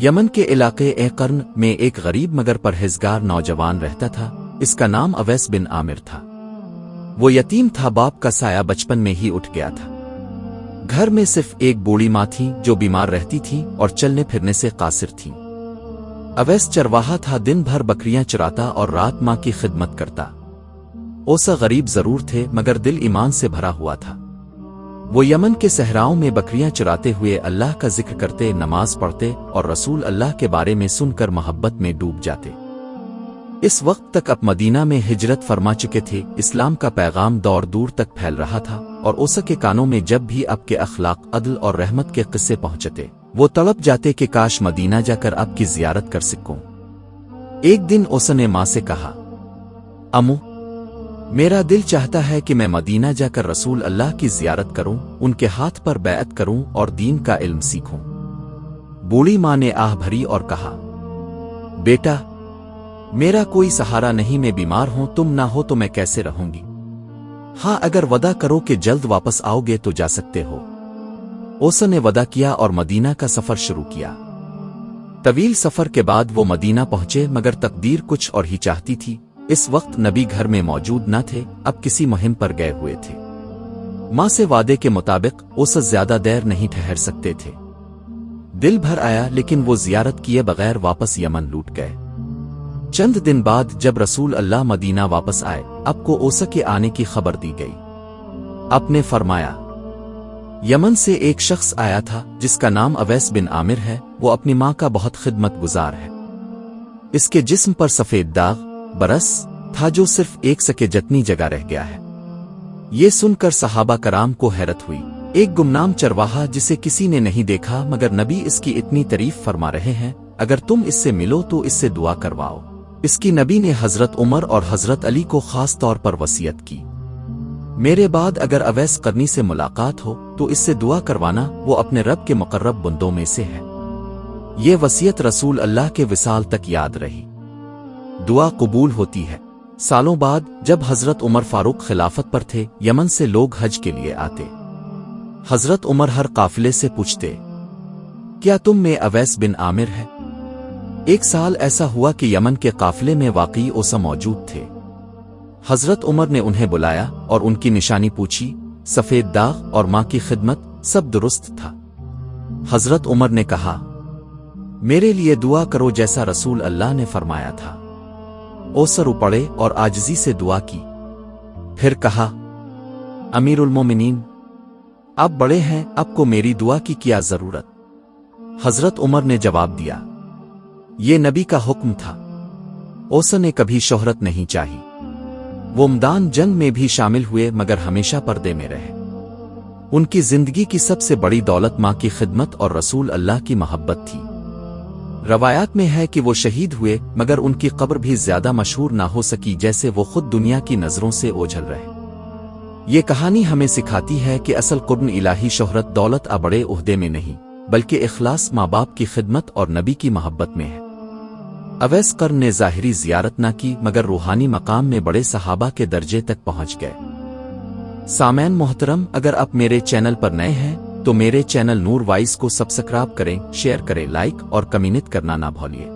یمن کے علاقے قرن میں ایک غریب مگر پرہیزگار نوجوان رہتا تھا۔ اس کا نام اویس بن عامر تھا۔ وہ یتیم تھا، باپ کا سایہ بچپن میں ہی اٹھ گیا تھا۔ گھر میں صرف ایک بوڑھی ماں تھی جو بیمار رہتی تھی اور چلنے پھرنے سے قاصر تھی۔ اویس چرواہا تھا، دن بھر بکریاں چراتا اور رات ماں کی خدمت کرتا۔ اوسا غریب ضرور تھے مگر دل ایمان سے بھرا ہوا تھا۔ وہ یمن کے صحراؤں میں بکریاں چراتے ہوئے اللہ کا ذکر کرتے، نماز پڑھتے اور رسول اللہ کے بارے میں سن کر محبت میں ڈوب جاتے۔ اس وقت تک اب مدینہ میں ہجرت فرما چکے تھے۔ اسلام کا پیغام دور دور تک پھیل رہا تھا اور اوسا کے کانوں میں جب بھی اب کے اخلاق، عدل اور رحمت کے قصے پہنچتے وہ تڑپ جاتے کہ کاش مدینہ جا کر اب کی زیارت کر سکوں۔ ایک دن اوسا نے ماں سے کہا، امو، میرا دل چاہتا ہے کہ میں مدینہ جا کر رسول اللہ کی زیارت کروں، ان کے ہاتھ پر بیعت کروں اور دین کا علم سیکھوں۔ بوڑھی ماں نے آہ بھری اور کہا، بیٹا، میرا کوئی سہارا نہیں، میں بیمار ہوں، تم نہ ہو تو میں کیسے رہوں گی؟ ہاں، اگر وعدہ کرو کہ جلد واپس آؤ گے تو جا سکتے ہو۔ اوسا نے وعدہ کیا اور مدینہ کا سفر شروع کیا۔ طویل سفر کے بعد وہ مدینہ پہنچے مگر تقدیر کچھ اور ہی چاہتی تھی۔ اس وقت نبی گھر میں موجود نہ تھے، اب کسی مہم پر گئے ہوئے تھے۔ ماں سے وعدے کے مطابق اوسا زیادہ دیر نہیں ٹھہر سکتے تھے۔ دل بھر آیا لیکن وہ زیارت کیے بغیر واپس یمن لوٹ گئے۔ چند دن بعد جب رسول اللہ مدینہ واپس آئے، اب کو اوسا کے آنے کی خبر دی گئی۔ اب نے فرمایا، یمن سے ایک شخص آیا تھا جس کا نام اویس بن عامر ہے، وہ اپنی ماں کا بہت خدمت گزار ہے۔ اس کے جسم پر سفید داغ برس تھا جو صرف ایک سکے جتنی جگہ رہ گیا ہے۔ یہ سن کر صحابہ کرام کو حیرت ہوئی۔ ایک گمنام چرواہا جسے کسی نے نہیں دیکھا مگر نبی اس کی اتنی تعریف فرما رہے ہیں، اگر تم اس سے ملو تو اس سے دعا کرواؤ۔ اس کی نبی نے حضرت عمر اور حضرت علی کو خاص طور پر وصیت کی، میرے بعد اگر اویس قرنی سے ملاقات ہو تو اس سے دعا کروانا، وہ اپنے رب کے مقرب بندوں میں سے ہے۔ یہ وصیت رسول اللہ کے وصال تک یاد رہی۔ دعا قبول ہوتی ہے۔ سالوں بعد جب حضرت عمر فاروق خلافت پر تھے، یمن سے لوگ حج کے لیے آتے۔ حضرت عمر ہر قافلے سے پوچھتے، کیا تم میں اویس بن عامر ہے؟ ایک سال ایسا ہوا کہ یمن کے قافلے میں واقعی اوسا موجود تھے۔ حضرت عمر نے انہیں بلایا اور ان کی نشانی پوچھی، سفید داغ اور ماں کی خدمت سب درست تھا۔ حضرت عمر نے کہا، میرے لیے دعا کرو جیسا رسول اللہ نے فرمایا تھا۔ اوسا رو پڑے اور عاجزی سے دعا کی، پھر کہا، امیر المومنین، آپ بڑے ہیں، آپ کو میری دعا کی کیا ضرورت؟ حضرت عمر نے جواب دیا، یہ نبی کا حکم تھا۔ اوسا نے کبھی شہرت نہیں چاہی۔ وہ میدان جنگ میں بھی شامل ہوئے مگر ہمیشہ پردے میں رہے۔ ان کی زندگی کی سب سے بڑی دولت ماں کی خدمت اور رسول اللہ کی محبت تھی۔ روایات میں ہے کہ وہ شہید ہوئے مگر ان کی قبر بھی زیادہ مشہور نہ ہو سکی جیسے وہ خود دنیا کی نظروں سے اوجھل رہے۔ یہ کہانی ہمیں سکھاتی ہے کہ اصل قرب الہی شہرت، دولت یا بڑے عہدے میں نہیں بلکہ اخلاص، ماں باپ کی خدمت اور نبی کی محبت میں ہے۔ اویس قرن نے ظاہری زیارت نہ کی مگر روحانی مقام میں بڑے صحابہ کے درجے تک پہنچ گئے۔ سامعین محترم، اگر آپ میرے چینل پر نئے ہیں تو میرے چینل نور وائس کو سبسکرائب کریں، شیئر کریں، لائک اور کمنٹ کرنا نہ بھولیے۔